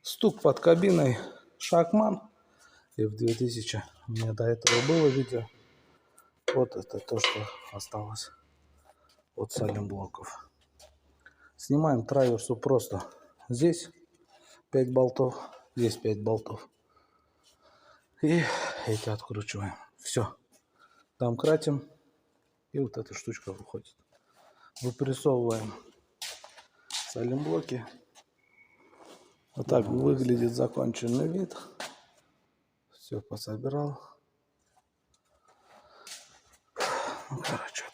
Стук под кабиной Шахман. И в 2000 у меня до этого было видео. Вот это то, что осталось от саленблоков. Снимаем траверсу просто. Здесь 5 болтов, здесь 5 болтов. И эти откручиваем. Все. Домкратим. И вот эта штучка выходит. Выпрессовываем саленблоки. Вот так выглядит законченный вид. Все пособирал. Ну, короче.